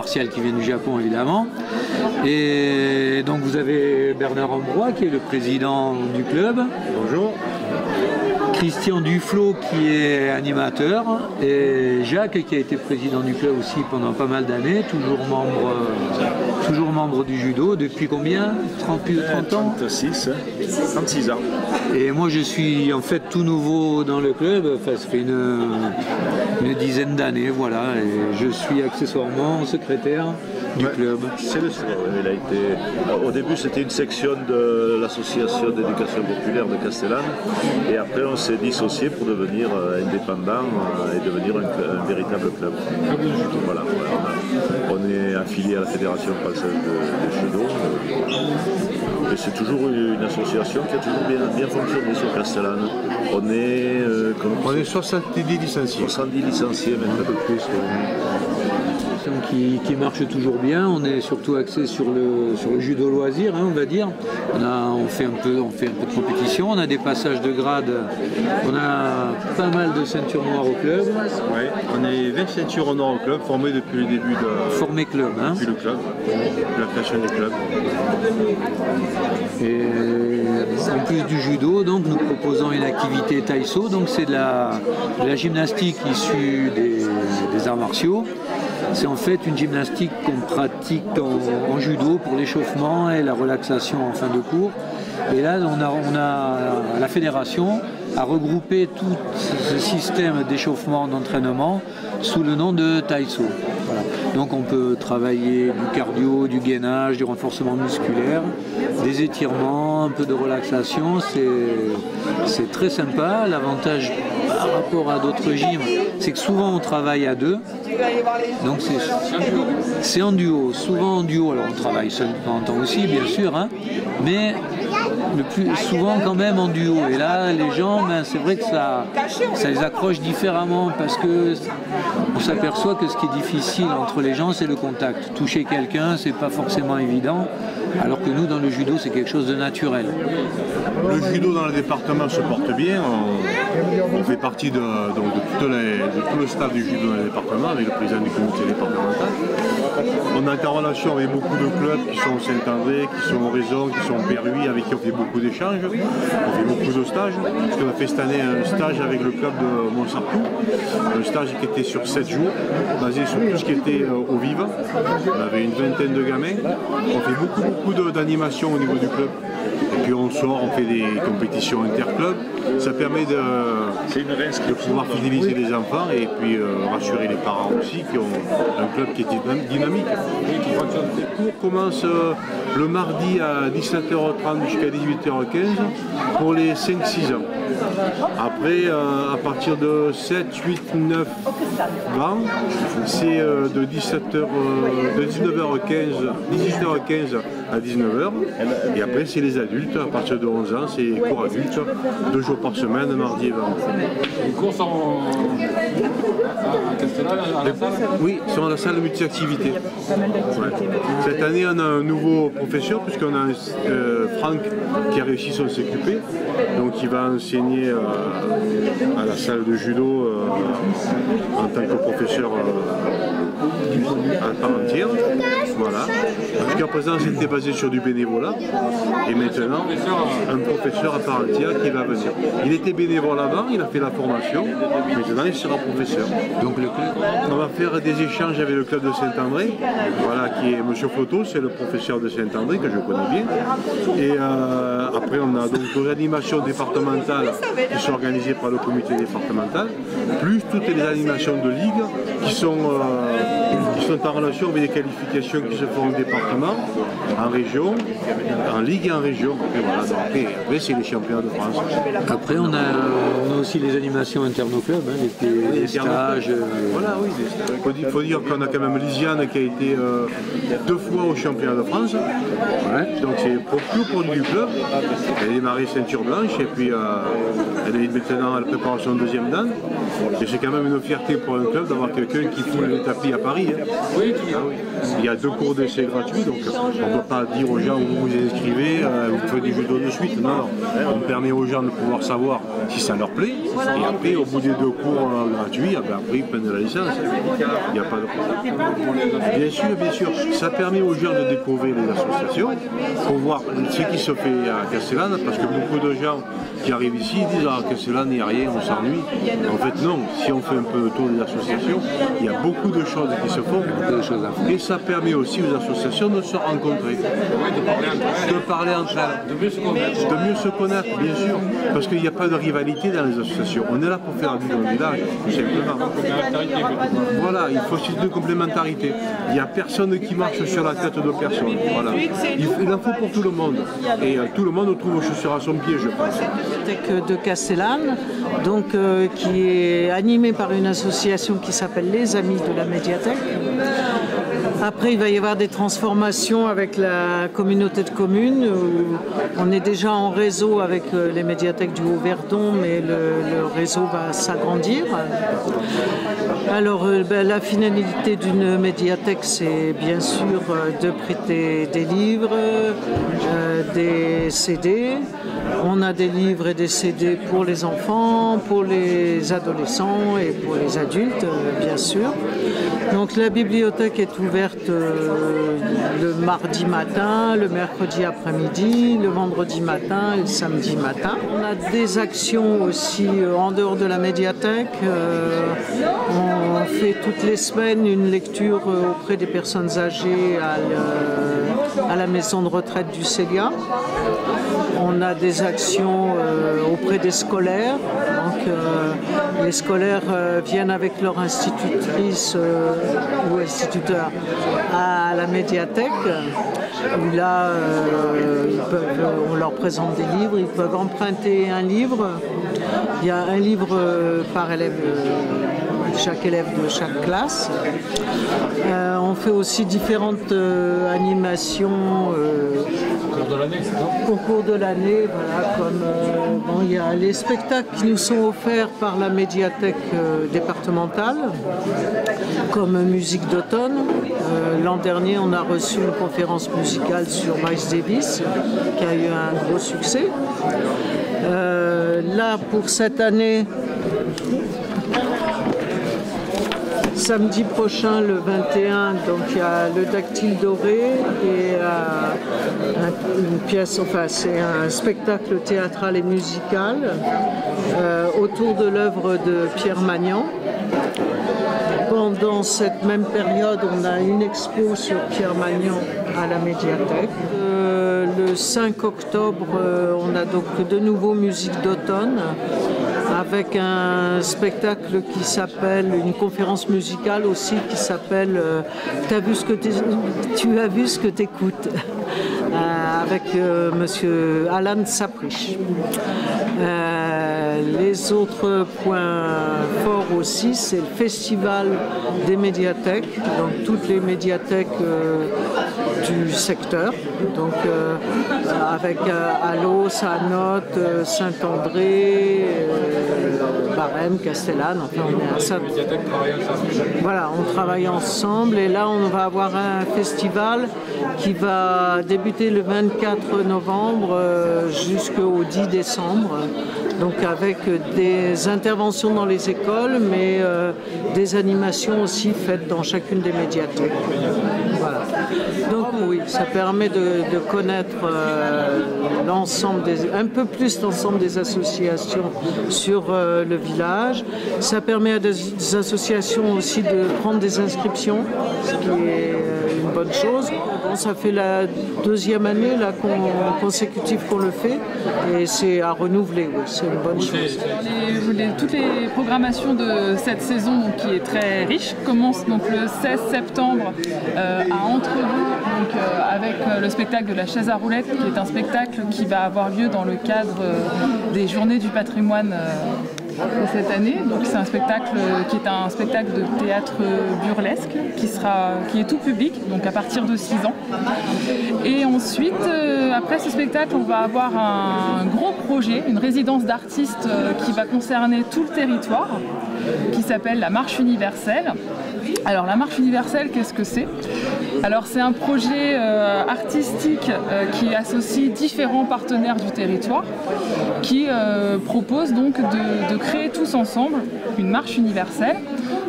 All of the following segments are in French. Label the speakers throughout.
Speaker 1: martiales qui viennent du Japon évidemment. Et donc vous avez Bernard Ambrois qui est le président du club.
Speaker 2: Bonjour.
Speaker 1: Christian Duflo qui est animateur et Jacques qui a été président du club aussi pendant pas mal d'années, toujours membre du judo depuis combien? 30 ans?
Speaker 2: 36 ans.
Speaker 1: Et moi je suis en fait tout nouveau dans le club, enfin, ça fait une dizaine d'années, voilà, et je suis accessoirement secrétaire du club.
Speaker 2: C'est le soir, il a été... Au début c'était une section de l'association d'éducation populaire de Castellane et après on s'est dissocié pour devenir indépendant et devenir un véritable club. Voilà, on est affilié à la Fédération française de judo et c'est toujours une association qui a toujours bien fonctionné sur Castellane. On est
Speaker 3: 70 licenciés.
Speaker 2: 70 licenciés, même un peu plus.
Speaker 1: Qui marche toujours bien. On est surtout axé sur le judo loisir, hein, on va dire. On fait un peu de compétition, on a des passages de grade, on a pas mal de ceintures noires au club.
Speaker 3: Ouais, on est 20 ceintures noires au club, formées depuis le début de...
Speaker 1: Formé club, hein.
Speaker 3: Depuis le club, la création du club.
Speaker 1: Et en plus du judo, donc nous proposons une activité taïso, donc c'est de la gymnastique issue des arts martiaux. C'est en fait une gymnastique qu'on pratique en judo pour l'échauffement et la relaxation en fin de cours. Et là, la fédération a regroupé tout ce système d'échauffement, d'entraînement sous le nom de taïso. Voilà. Donc on peut travailler du cardio, du gainage, du renforcement musculaire, des étirements, un peu de relaxation. C'est très sympa. L'avantage par rapport à d'autres gyms, c'est que souvent on travaille à deux. Donc c'est en duo, souvent en duo. Alors on travaille seul de temps en temps aussi, bien sûr, hein, mais le plus souvent quand même en duo. Et là, les gens, c'est vrai que ça les accroche différemment parce que on s'aperçoit que ce qui est difficile entre les gens, c'est le contact. Toucher quelqu'un, c'est pas forcément évident, alors que nous, dans le judo, c'est quelque chose de naturel.
Speaker 3: Le judo dans le département se porte bien. On fait partie de tout le staff du judo dans le département, avec le président du comité départemental. On est en relation avec beaucoup de clubs qui sont au Saint-André, qui sont au Raison, qui sont au Pérui, avec qui on fait beaucoup d'échanges. On fait beaucoup de stages. Parce qu'on a fait cette année un stage avec le club de Montsartou, un stage qui était sur 7 jours, basé sur tout ce qui était au vive. On avait une vingtaine de gamins. On fait beaucoup d'animations au niveau du club. Et puis on sort, on fait des compétitions interclubs. Ça permet de pouvoir fidéliser les enfants et puis rassurer les parents aussi qui ont un club qui est dynamique. Les cours commencent le mardi à 17h30 jusqu'à 18h15 pour les 5-6 ans. Après, à partir de 7, 8, 9 ans, c'est de 18h15 à 19h. Et après, c'est les adultes. À partir de 11 ans, c'est cours adultes, 2 jours par semaine, mardi et vendredi.
Speaker 4: Les cours sont à Castellane, à la salle?
Speaker 3: Oui, sont à la salle de multi-activité. Ouais. Cette année, on a un nouveau professeur, puisqu'on a Franck qui a réussi son CQP. Donc, il va enseigner à la salle de judo en tant que professeur à part entière. Voilà. Jusqu'à présent, c'était basé sur du bénévolat. Et maintenant, un professeur à part entière qui va venir. Il était bénévole avant, il a fait la formation. Maintenant, il sera professeur. Donc, le club, on va faire des échanges avec le club de Saint-André. Voilà, qui est M. Floto, c'est le professeur de Saint-André que je connais bien. Et après, on a donc des animations départementales qui sont organisées par le comité départemental, plus toutes les animations de ligue qui sont en relation avec les qualifications qui se font au département, en région, en ligue et en région. Et voilà, donc après c'est les championnats de France.
Speaker 1: Après, on a aussi les animations internes au club, hein, les stages.
Speaker 3: Voilà, oui. Il faut dire qu'on a quand même Lisiane qui a été 2 fois au championnat de France. Ouais. Donc c'est tout produit du club. Elle a démarré ceinture blanche et puis elle est maintenant à la préparation de 2e dan. Et c'est quand même une fierté pour un club d'avoir quelqu'un qui foule les tapis à Paris. Hein. Il y a 2 cours d'essai gratuits, donc on ne peut pas dire aux gens vous vous inscrivez, vous faites du judo de suite. Non, on permet aux gens de pouvoir savoir si ça leur plaît. Et après, au bout des 2 cours gratuits, après ils prennent la licence. Il n'y a pas de problème. Bien sûr. Ça permet aux gens de découvrir les associations, pour voir ce qui se fait à Castellane, parce que beaucoup de gens qui arrivent ici disent « Ah, Castellane, il n'y a rien, on s'ennuie ». En fait, non. Si on fait un peu le tour des associations, il y a beaucoup de choses qui se font. Et ça permet aussi aux associations de se rencontrer, de parler entre elles, de mieux se connaître, bien sûr. Parce qu'il n'y a pas de rivalité dans les associations. On est là pour faire la vie dans le village, tout simplement. Voilà, il faut aussi de complémentarité. Il n'y a personne qui marche sur la tête de personne. Voilà. Il en faut pour tout le monde. Et tout le monde trouve aux chaussures à son pied, je pense.
Speaker 5: De Castellane, donc, qui est animée par une association qui s'appelle les Amis de la Médiathèque. Après, il va y avoir des transformations avec la communauté de communes. Où on est déjà en réseau avec les médiathèques du Haut-Verdon, mais le réseau va s'agrandir. Alors, la finalité d'une médiathèque, c'est bien sûr de prêter des livres, des CD. On a des livres et des CD pour les enfants, pour les adolescents et pour les adultes, bien sûr. Donc la bibliothèque est ouverte le mardi matin, le mercredi après-midi, le vendredi matin et le samedi matin. On a des actions aussi en dehors de la médiathèque. On fait toutes les semaines une lecture auprès des personnes âgées à la maison de retraite du Célia. On a des actions auprès des scolaires. Donc, les scolaires viennent avec leur institutrice ou instituteur à la médiathèque, où là, on leur présente des livres, ils peuvent emprunter un livre. Il y a un livre par élève, chaque élève de chaque classe. On fait aussi différentes animations au cours de l'année, voilà, comme il y a les spectacles qui nous sont offerts par la médiathèque départementale, comme musique d'automne. L'an dernier, on a reçu une conférence musicale sur Miles Davis, qui a eu un gros succès. Là, pour cette année, samedi prochain, le 21, donc il y a le Dactyle doré et une pièce, enfin c'est un spectacle théâtral et musical autour de l'œuvre de Pierre Magnan. Pendant cette même période, on a une expo sur Pierre Magnan à la médiathèque. Le 5 octobre, on a donc de nouveau musique d'automne, avec un spectacle qui s'appelle, une conférence musicale aussi qui s'appelle Tu as vu ce que t'écoutes, avec monsieur Alan Saprich. Les autres points forts aussi, c'est le festival des médiathèques, donc toutes les médiathèques du secteur, donc avec Allos, Anote, Saint-André, Barème, Castellane, enfin on est à ça. Voilà, on travaille ensemble et là on va avoir un festival qui va débuter le 24 novembre jusqu'au 10 décembre. Donc avec des interventions dans les écoles, mais des animations aussi faites dans chacune des médiathèques. Voilà. Donc oui, ça permet de connaître un peu plus l'ensemble des associations sur le village. Ça permet à des associations aussi de prendre des inscriptions, ce qui est une bonne chose. Bon, ça fait la deuxième année là, consécutive qu'on le fait et c'est à renouveler, oui, c'est une bonne chose.
Speaker 6: Toutes les programmations de cette saison qui est très riche commencent donc le 16 septembre à Entrevaux, avec le spectacle de la chaise à roulettes, qui est un spectacle qui va avoir lieu dans le cadre des Journées du patrimoine de cette année. Donc c'est un spectacle qui est un spectacle de théâtre burlesque qui est tout public, donc à partir de 6 ans. Et ensuite, après ce spectacle, on va avoir un gros projet, une résidence d'artistes qui va concerner tout le territoire, qui s'appelle la Marche Universelle. Alors la Marche Universelle, qu'est-ce que c'est? Alors c'est un projet artistique qui associe différents partenaires du territoire, qui propose donc de créer tous ensemble une marche universelle.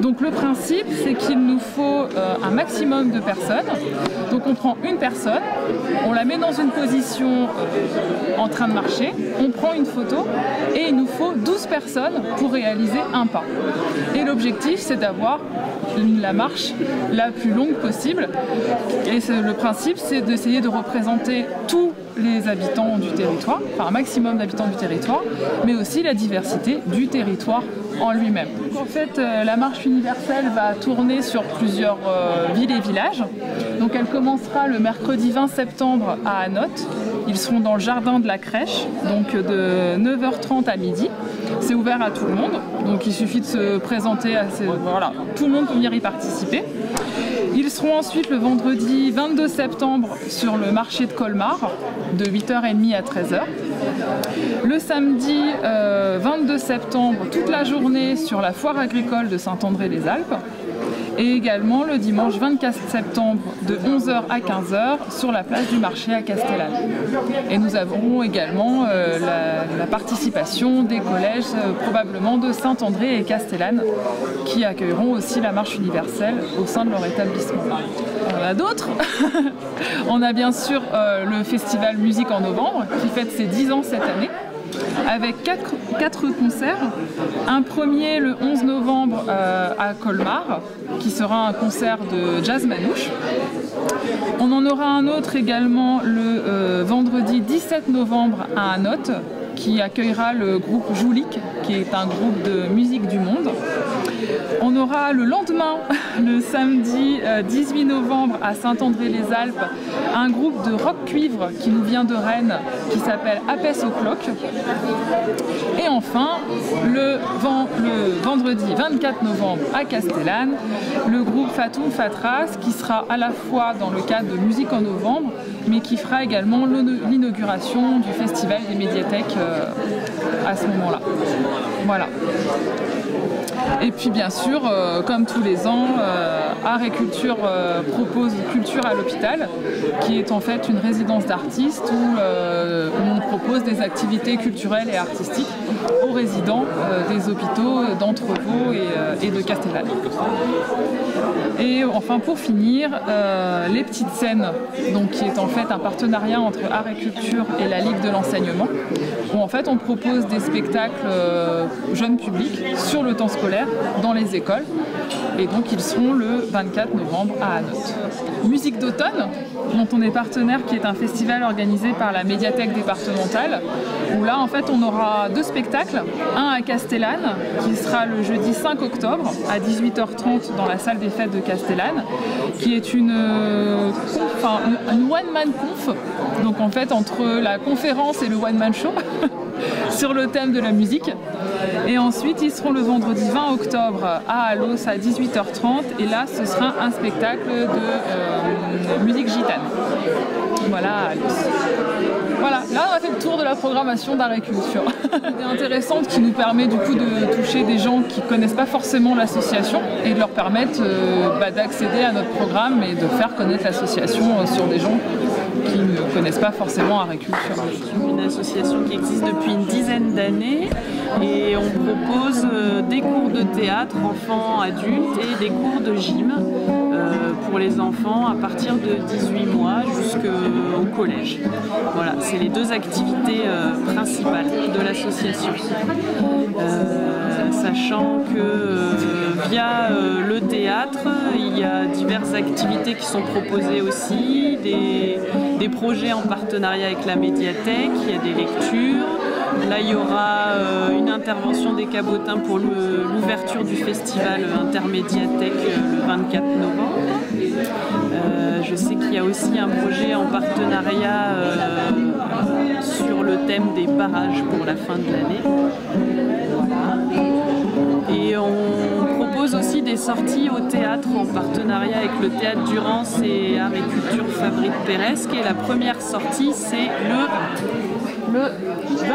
Speaker 6: Donc le principe, c'est qu'il nous faut un maximum de personnes. Donc on prend une personne, on la met dans une position en train de marcher, on prend une photo et il nous faut 12 personnes pour réaliser un pas. Et l'objectif, c'est d'avoir la marche la plus longue possible. Et le principe, c'est d'essayer de représenter tous les habitants du territoire, enfin un maximum d'habitants du territoire, mais aussi la diversité du territoire en lui-même. En fait, la marche universelle va tourner sur plusieurs villes et villages. Donc elle commencera le mercredi 20 septembre à Anote. Ils seront dans le jardin de la crèche, donc de 9h30 à midi. C'est ouvert à tout le monde, donc il suffit de se présenter voilà, tout le monde peut venir y participer. Ils seront ensuite le vendredi 22 septembre sur le marché de Colmar, de 8h30 à 13h. Le samedi 22 septembre, toute la journée sur la foire agricole de Saint-André-les-Alpes. Et également le dimanche 24 septembre de 11h à 15h sur la place du marché à Castellane. Et nous avons également la participation des collèges probablement de Saint-André et Castellane qui accueilleront aussi la marche universelle au sein de leur établissement. On a d'autres. On a bien sûr le festival Musique en Novembre qui fête ses 10 ans cette année, avec quatre concerts. Un premier le 11 novembre à Colmar, qui sera un concert de jazz manouche. On en aura un autre également le vendredi 17 novembre à Anote, qui accueillera le groupe Joulik, qui est un groupe de musique du monde. On aura le lendemain, le samedi 18 novembre à Saint-André-les-Alpes, un groupe de rock cuivre qui nous vient de Rennes, qui s'appelle Apes au Clock. Et enfin, le vendredi 24 novembre à Castellane, le groupe Fatoum Fatras, qui sera à la fois dans le cadre de Musique en Novembre, mais qui fera également l'inauguration du Festival des médiathèques à ce moment-là. Voilà. Et puis bien sûr, comme tous les ans, Art et Culture propose Culture à l'hôpital, qui est en fait une résidence d'artistes où on propose des activités culturelles et artistiques aux résidents des hôpitaux d'Entrevaux et de Castellane. Et enfin pour finir, les petites scènes, donc, qui est en fait un partenariat entre Art et Culture et la Ligue de l'enseignement, où en fait on propose des spectacles jeunes publics sur le temps scolaire dans les écoles. Et donc ils seront le 24 novembre à Anote. Musique d'automne, dont on est partenaire, qui est un festival organisé par la médiathèque départementale, où là en fait on aura deux spectacles, un à Castellane, qui sera le jeudi 5 octobre à 18h30 dans la salle des fêtes de Castellane, qui est une one-man conf, donc en fait entre la conférence et le one-man show, sur le thème de la musique. Et ensuite ils seront le vendredi 20 octobre à Alos à 18h30, et là ce sera un spectacle de musique gitane. Voilà, à Alos. Voilà, là on a fait le tour de la programmation d'Art et Culture. C'est intéressante, qui nous permet du coup de toucher des gens qui ne connaissent pas forcément l'association et de leur permettre d'accéder à notre programme et de faire connaître l'association sur des gens qui ne connaissent pas forcément Art et Culture.
Speaker 7: Une association qui existe depuis une dizaine d'années, et on propose des cours de théâtre enfants, adultes, et des cours de gym pour les enfants à partir de 18 mois jusqu'au collège. Voilà, c'est les deux activités principales de l'association. Sachant que via le théâtre, il y a diverses activités qui sont proposées aussi, des projets en partenariat avec la médiathèque, il y a des lectures. Là, il y aura une intervention des Cabotins pour l'ouverture du festival Intermédiathèque le 24 novembre. Je sais qu'il y a aussi un projet en partenariat sur le thème des barrages pour la fin de l'année. Voilà. Et on propose propose aussi des sorties au théâtre en partenariat avec le Théâtre Durance et Art et Culture Fabrique Peresque. Et la première sortie, c'est le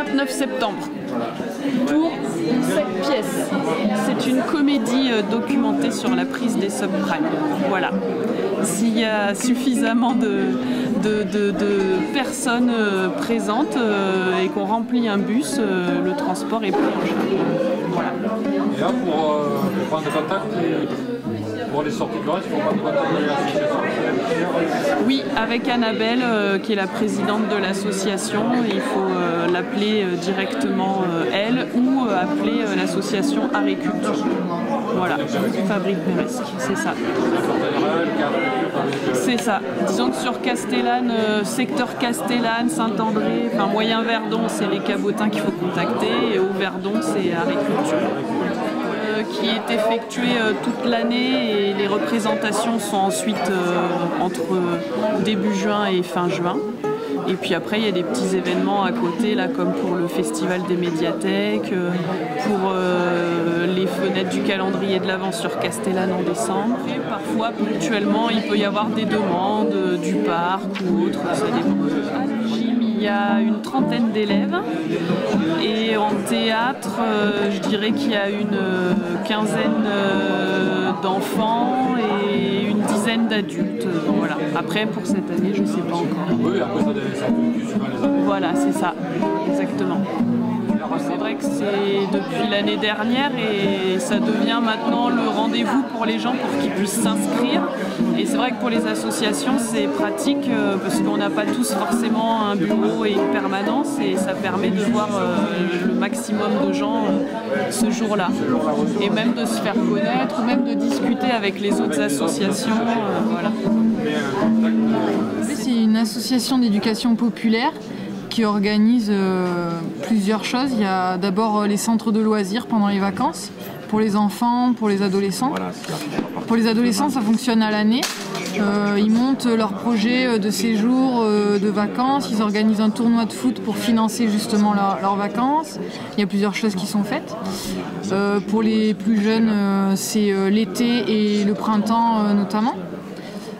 Speaker 7: 29 septembre. Pour 7 pièces. C'est une comédie documentée sur la prise des subprimes. Voilà. S'il y a suffisamment de personnes présentes et qu'on remplit un bus, le transport est pris en charge. Voilà.
Speaker 4: Et là, pour prendre contact pour les sorties de reste, il faut prendre contact avec l'association.
Speaker 7: Oui, avec Annabelle, qui est la présidente de l'association, il faut l'appeler directement elle ou appeler l'association Art et Culture. Voilà, Fabrique Peresque, c'est ça. C'est ça. Disons que sur Castellane, secteur Castellane, Saint-André, enfin Moyen-Verdon, c'est les cabotins qu'il faut contacter, et au Verdon, c'est Art et Culture. Qui est effectué toute l'année et les représentations sont ensuite entre début juin et fin juin. Et puis après, il y a des petits événements à côté, là, comme pour le Festival des médiathèques, pour les fenêtres du calendrier de l'Avent sur Castellane en décembre. Et parfois, ponctuellement, il peut y avoir des demandes du parc ou autre, ça dépend. Il y a une trentaine d'élèves et en théâtre, je dirais qu'il y a une quinzaine d'enfants et une dizaine d'adultes. Voilà. Après, pour cette année, je ne sais pas encore.
Speaker 4: Oui, après ça dépend sur les années.
Speaker 7: Voilà, c'est ça, exactement. C'est vrai que c'est depuis l'année dernière et ça devient maintenant le rendez-vous pour les gens pour qu'ils puissent s'inscrire. Et c'est vrai que pour les associations, c'est pratique parce qu'on n'a pas tous forcément un bureau et une permanence et ça permet de voir le maximum de gens ce jour-là. Et même de se faire connaître ou même de discuter avec les autres associations. Voilà.
Speaker 8: C'est une association d'éducation populaire qui organise plusieurs choses. Il y a d'abord les centres de loisirs pendant les vacances, pour les enfants, pour les adolescents. Pour les adolescents, ça fonctionne à l'année. Ils montent leur projet de séjour, de vacances. Ils organisent un tournoi de foot pour financer justement leurs vacances. Il y a plusieurs choses qui sont faites. Pour les plus jeunes, c'est l'été et le printemps notamment.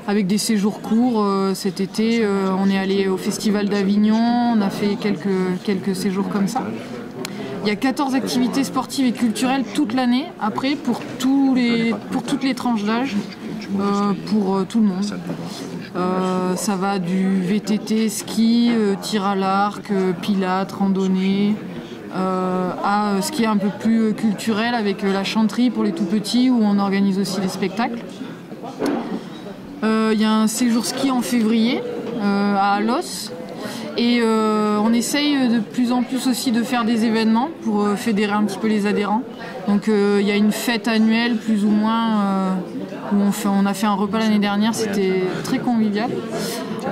Speaker 8: Avec des séjours courts, cet été, on est allé au Festival d'Avignon, on a fait quelques séjours comme ça. Il y a 14 activités sportives et culturelles toute l'année, après pour toutes les tranches d'âge, pour tout le monde. Ça va du VTT, ski, tir à l'arc, pilates, randonnée, à ce qui est un peu plus culturel avec la chanterie pour les tout petits où on organise aussi des spectacles. Il y a un séjour ski en février à Los et on essaye de plus en plus aussi de faire des événements pour fédérer un petit peu les adhérents. Donc il y a une fête annuelle plus ou moins où on a fait un repas l'année dernière, c'était très convivial.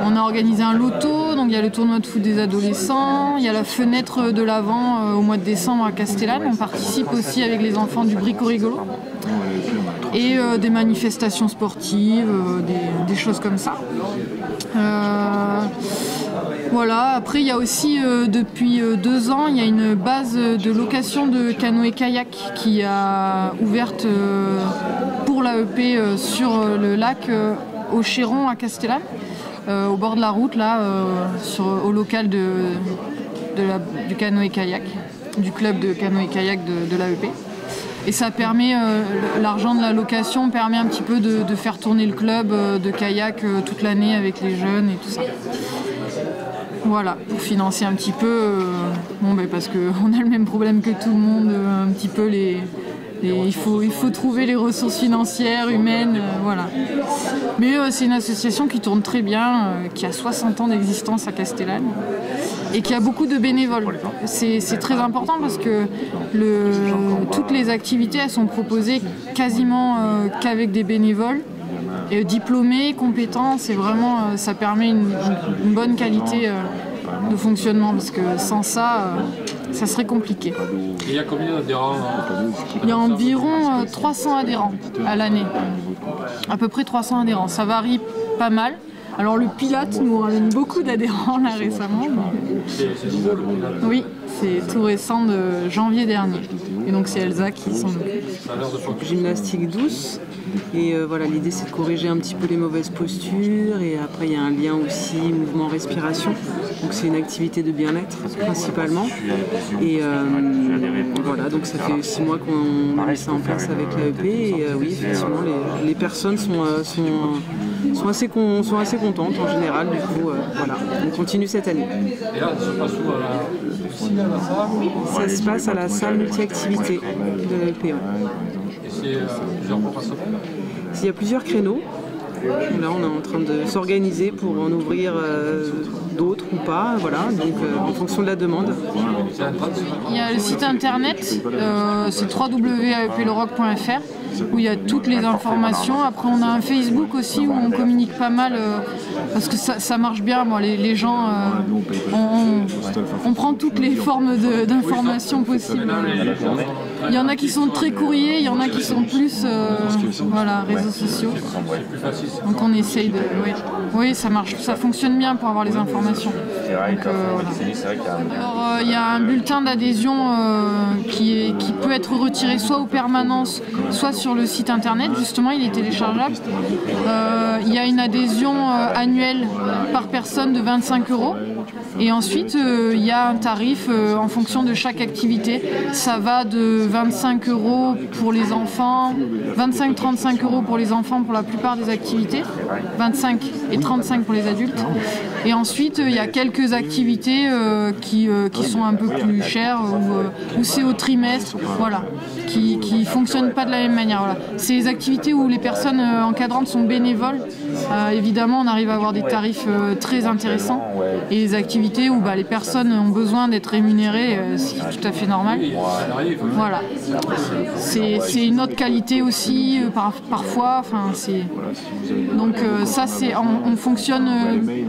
Speaker 8: On a organisé un loto, donc il y a le tournoi de foot des adolescents, il y a la fenêtre de l'Avent au mois de décembre à Castellane. On participe aussi avec les enfants du Brico Rigolo. Et des manifestations sportives, des choses comme ça. Voilà. Après, il y a aussi, depuis 2 ans, il y a une base de location de canoë-kayak qui a ouverte pour l'AEP sur le lac au Chéron à Castellane, au bord de la route, là, au local du canoë-kayak, du club de canoë-kayak de l'AEP. Et ça permet, l'argent de la location permet un petit peu de faire tourner le club de kayak toute l'année avec les jeunes et tout ça. Voilà, pour financer un petit peu, parce qu'on a le même problème que tout le monde, un petit peu il faut trouver les ressources financières, humaines, voilà. Mais c'est une association qui tourne très bien, qui a 60 ans d'existence à Castellane et qui a beaucoup de bénévoles. C'est très important parce que toutes les activités elles sont proposées quasiment qu'avec des bénévoles. Et diplômés, compétents, c'est vraiment, ça permet une bonne qualité de fonctionnement parce que sans ça, ça serait compliqué.
Speaker 4: Et il y a combien d'adhérents?
Speaker 8: Il y a environ 300 adhérents à l'année. À peu près 300 adhérents. Ça varie pas mal. Alors le Pilate nous ramène beaucoup d'adhérents là récemment. Oui, c'est tout récent de janvier dernier. Et donc c'est Elsa qui s'en occupe.
Speaker 9: Gymnastique douce. Et voilà, l'idée c'est de corriger un petit peu les mauvaises postures. Et après il y a un lien aussi mouvement-respiration. Donc c'est une activité de bien-être principalement. Et voilà, donc ça fait 6 mois qu'on a mis ça en place avec l'AEP. Et oui, effectivement, les personnes sont assez contentes en général. Du coup, voilà, on continue cette année.
Speaker 4: Et là, ça se passe où à la piscine, à la salle?
Speaker 9: Ça se passe à la salle multi-activité de l'AEP.
Speaker 4: Et c'est plusieurs fois par semaine?
Speaker 9: Il y a plusieurs créneaux. Là, on est en train de s'organiser pour en ouvrir d'autres ou pas, voilà, donc en fonction de la demande.
Speaker 8: Il y a le site internet, c'est www.aepleroc.fr où il y a toutes les informations. Après, on a un Facebook aussi où on communique pas mal parce que ça marche bien. Moi, les gens, on prend toutes les formes d'informations possibles. Il y en a qui sont très courriers, il y en a qui sont plus voilà, réseaux sociaux. Donc on essaye de... Oui, ça marche, ça fonctionne bien pour avoir les informations. Donc, voilà. Alors il y a un bulletin d'adhésion qui peut être retiré soit aux permanences, soit sur le site internet. Justement, il est téléchargeable. Il y a une adhésion annuelle par personne de 25 €. Et ensuite, il y a un tarif en fonction de chaque activité. Ça va de 25 € pour les enfants, 25-35 € pour les enfants pour la plupart des activités, 25 et 35 pour les adultes. Et ensuite, il y a quelques activités qui sont un peu plus chères, où c'est au trimestre, voilà, qui ne fonctionnent pas de la même manière. Voilà. C'est les activités où les personnes encadrantes sont bénévoles. Évidemment, on arrive à avoir des tarifs très intéressants. Et les activités où les personnes ont besoin d'être rémunérées, c'est tout à fait normal. Voilà. C'est une autre qualité aussi, parfois. Enfin, donc ça, on fonctionne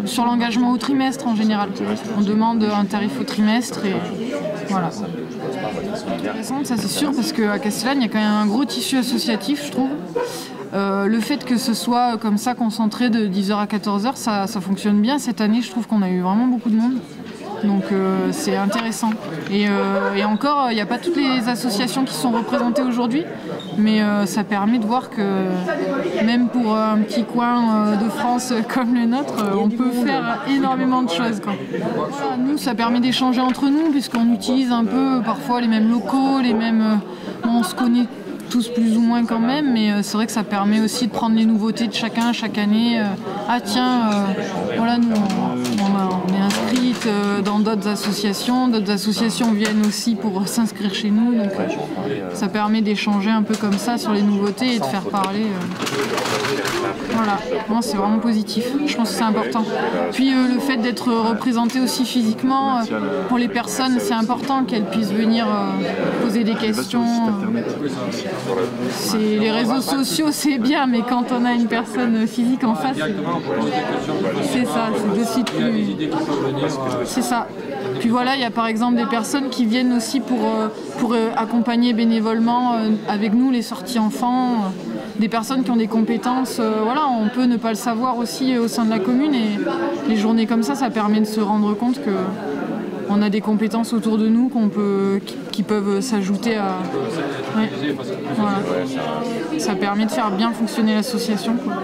Speaker 8: sur l'engagement au trimestre en général. On demande un tarif au trimestre et voilà. Ça c'est sûr parce qu'à Castellane, il y a quand même un gros tissu associatif, je trouve. Le fait que ce soit comme ça concentré de 10h à 14h, ça fonctionne bien. Cette année, je trouve qu'on a eu vraiment beaucoup de monde. Donc c'est intéressant. Et encore, il n'y a pas toutes les associations qui sont représentées aujourd'hui, mais ça permet de voir que même pour un petit coin de France comme le nôtre, on peut faire énormément de choses, quoi. Voilà, nous, ça permet d'échanger entre nous, puisqu'on utilise un peu parfois les mêmes locaux, les mêmes... on se connaît tous plus ou moins quand même, mais c'est vrai que ça permet aussi de prendre les nouveautés de chacun chaque année. Ah tiens, voilà, nous on est inscrite dans d'autres associations viennent aussi pour s'inscrire chez nous, donc ça permet d'échanger un peu comme ça sur les nouveautés et de faire parler. Voilà, non, c'est vraiment positif, je pense que c'est important. Puis le fait d'être représenté aussi physiquement, pour les personnes, c'est important qu'elles puissent venir poser des questions. Les réseaux sociaux, c'est bien, mais quand on a une personne physique en face, c'est ça, c'est de suite plus... C'est ça. Puis voilà, il y a par exemple des personnes qui viennent aussi pour accompagner bénévolement avec nous les sorties enfants, des personnes qui ont des compétences, voilà, on peut ne pas le savoir aussi au sein de la commune, et les journées comme ça permet de se rendre compte que on a des compétences autour de nous qui peuvent s'ajouter à... Ouais. Voilà. Ça permet de faire bien fonctionner l'association, quoi.